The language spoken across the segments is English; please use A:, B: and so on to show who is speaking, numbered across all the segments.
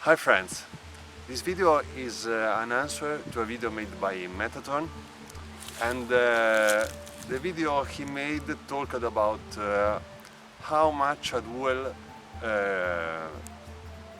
A: Hi friends, this video is an answer to a video made by Metatron, and the video he made talked about how much a duel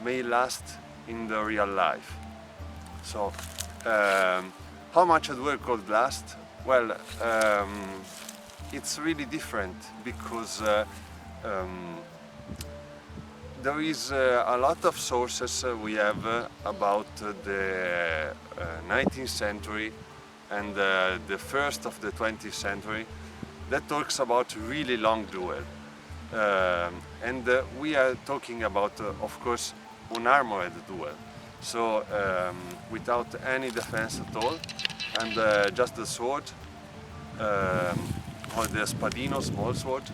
A: may last in the real life. So, how much a duel could last? Well, it's really different because there is a lot of sources we have about the 19th century and the first of the 20th century that talks about really long duel. And we are talking about, of course, unarmored duel. So without any defense at all, and just the sword, or the spadino, small sword.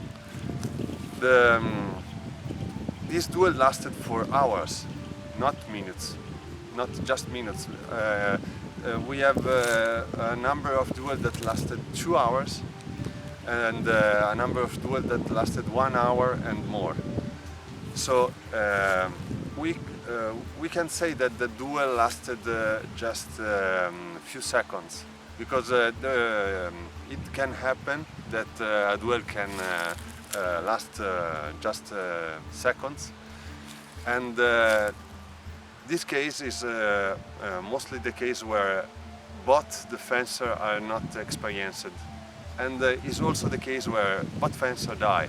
A: This duel lasted for hours, not minutes, not just minutes. We have a number of duels that lasted 2 hours, and a number of duels that lasted 1 hour and more. So we can say that the duel lasted just a few seconds, because it can happen that a duel can last just seconds, and this case is mostly the case where both the fencers are not experienced, and is also the case where both fencers die.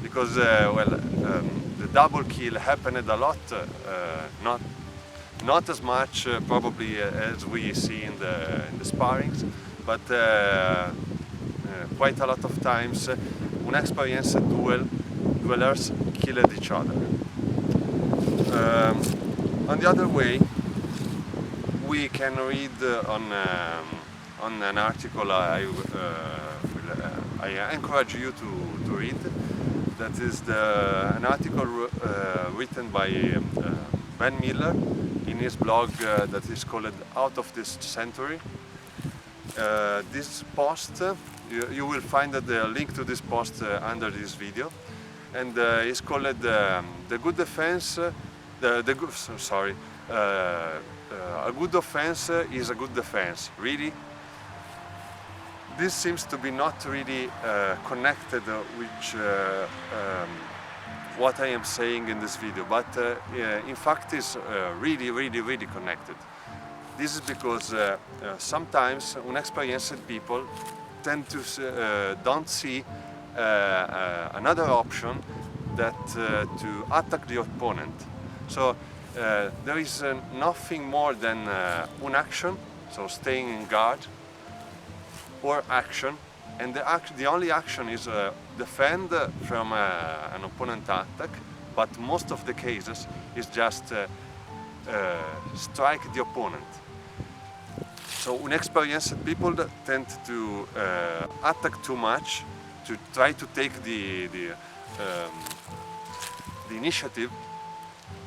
A: Because the double kill happened a lot, not as much probably as we see in the sparrings, but quite a lot of times unexperienced duellers killed each other. On the other way, we can read on an article I encourage you to read. That is an article written by Ben Miller in his blog that is called Out of This Century. This post, you will find the link to this post under this video, and it's called the good defense. A good offense is a good defense. Really? This seems to be not really connected with what I am saying in this video, but in fact is really connected. This is because sometimes inexperienced people tend to don't see another option that to attack the opponent. So there is nothing more than one action, so staying in guard, or action, and the only action is defend from an opponent attack, but most of the cases is just strike the opponent. So inexperienced people tend to attack too much, to try to take the initiative,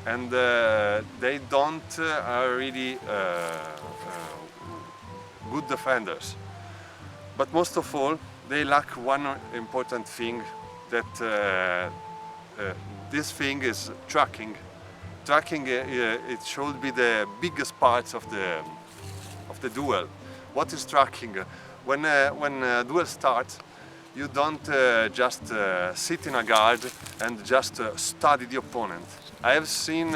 A: and they don't are really good defenders. But most of all, they lack one important thing, that this thing is tracking. Tracking, it should be the biggest part of the duel. What is tracking? When a duel starts, you don't just sit in a guard and just study the opponent. I have seen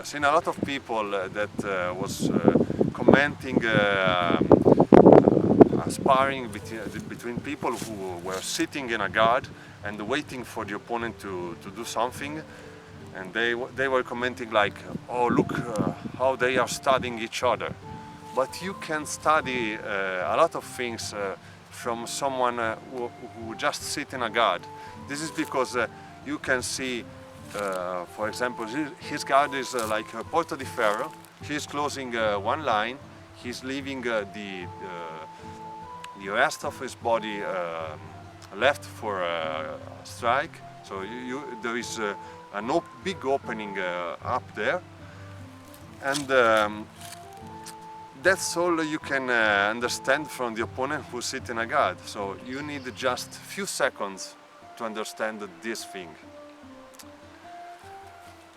A: seen a lot of people that was commenting sparring between people who were sitting in a guard and waiting for the opponent to do something, and they were commenting like, oh, look how they are studying each other. But you can study a lot of things from someone who just sit in a guard. This is because you can see, for example, his guard is like Porto di Ferro. He's closing one line, he's leaving the rest of his body left for a strike. So there is a big opening up there, and that's all you can understand from the opponent who sits in a guard. So you need just few seconds to understand this thing.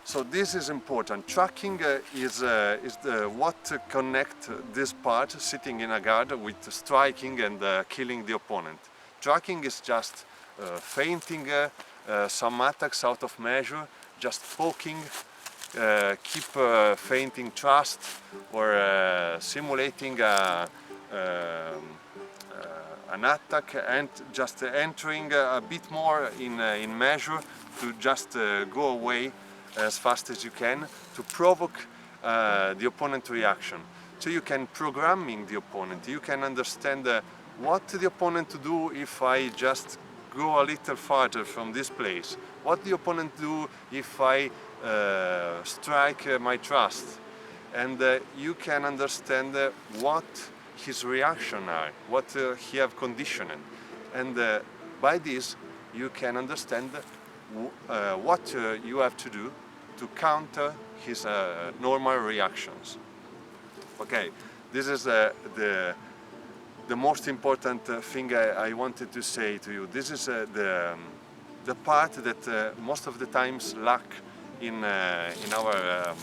A: So this is important. Tracking is what connects this part, sitting in a guard, with striking and killing the opponent. Tracking is just feinting some attacks out of measure, just poking, keep feinting thrust, or simulating an attack and just entering a bit more in measure to just go away as fast as you can to provoke the opponent reaction. So you can programming the opponent, you can understand what the opponent to do if I just go a little farther from this place, what the opponent do if I strike my thrust, and you can understand what his reaction are, what he have conditioned, and by this you can understand what you have to do to counter his normal reactions. Okay, this is the most important thing I wanted to say to you. This is the part that most of the times lack in our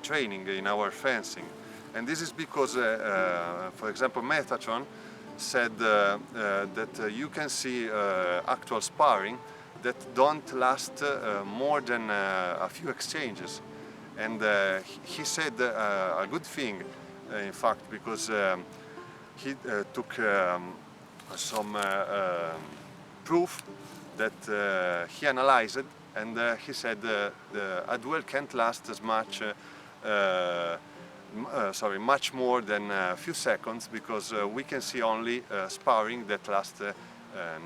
A: training, in our fencing, and this is because, for example, Metatron said that you can see actual sparring that don't last more than a few exchanges, and he said a good thing, in fact, because he took some proof that he analyzed, and he said a duel can't last as much, much more than a few seconds, because we can see only sparring that lasts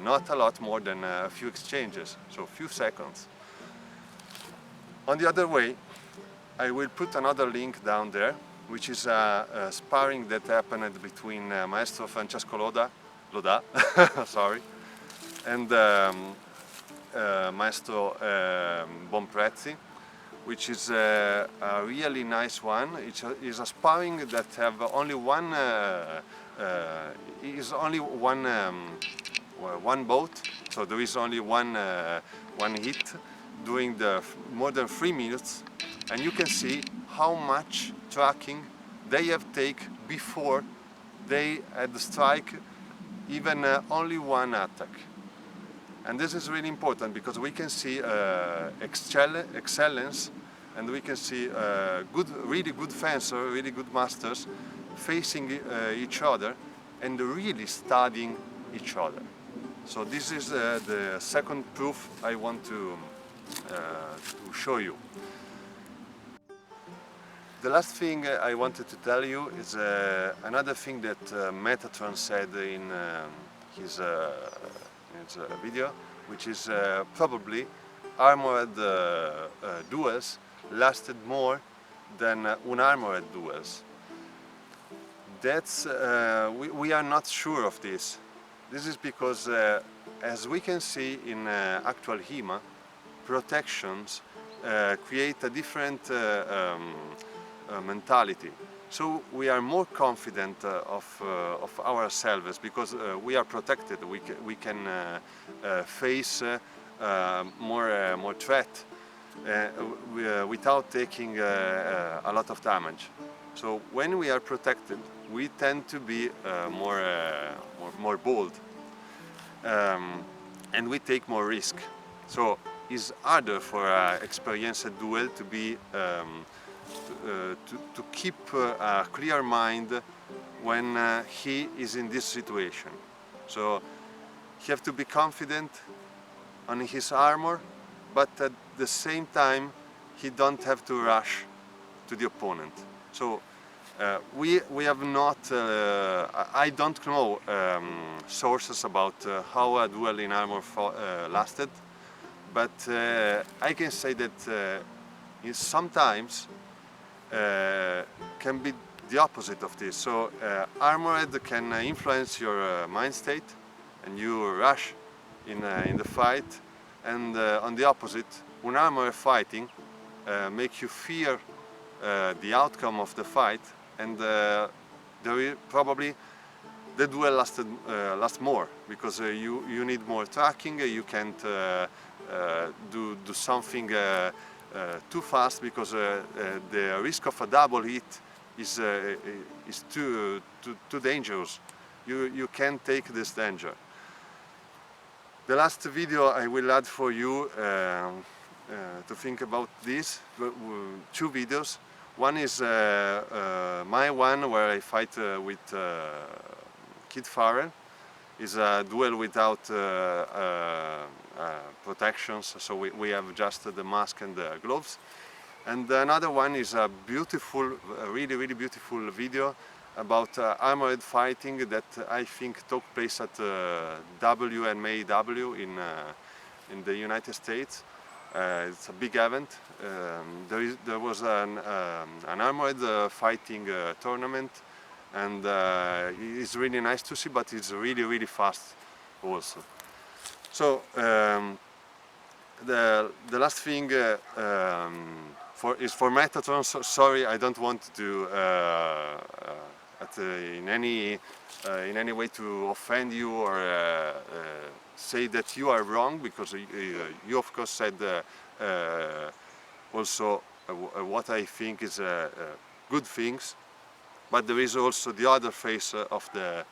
A: not a lot more than a few exchanges, so few seconds. On the other way, I will put another link down there, which is a sparring that happened between Maestro Francesco Lodà, sorry, and Maestro Bomprezzi, which is a really nice one. It is a sparring that have only one one boat, so there is only one hit during the more than 3 minutes, and you can see how much tracking they have taken before they had strike even only one attack. And this is really important because we can see excellence, and we can see really good fencer, really good masters facing each other and really studying each other. So this is the second proof I want to show you. The last thing I wanted to tell you is another thing that Metatron said in his video, which is probably armored duels lasted more than unarmored duels. That's we are not sure of this. This is because, as we can see in actual HEMA, protections create a different mentality. So we are more confident of ourselves because we are protected. We can face more threat without taking a lot of damage. So when we are protected, we tend to be more bold, and we take more risk. So it's harder for an experienced duel to be to keep a clear mind when he is in this situation. So he has to be confident on his armor, but at the same time he don't have to rush to the opponent. So we have not, I don't know sources about how a duel in armor lasted, but I can say that sometimes can be the opposite of this. So armored can influence your mind state and you rush in the fight, and on the opposite, unarmored fighting make you fear the outcome of the fight and probably the duel lasts more, because you need more tracking. You can't do something too fast, because the risk of a double hit is too dangerous. You can't take this danger. The last video I will add for you to think about this, 2 videos. One is my one where I fight with Keith Farrel. Is a duel without protections, so we have just the mask and the gloves. And another one is a beautiful, really beautiful video about armored fighting that I think took place at WMAW in the United States. It's a big event. There was an armored fighting tournament, and it's really nice to see, but it's really fast also. So the last thing is for Metatron. So sorry, I don't want to in any way to offend you or say that you are wrong, because you of course said also what I think is good things. But there is also the other face of the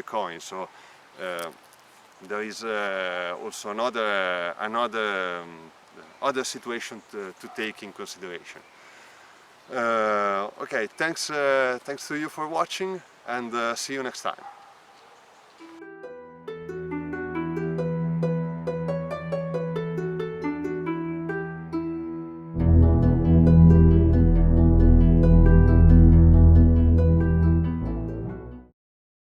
A: coin. So there is also other situation to take in consideration. Okay, thanks to you for watching, and see you next time.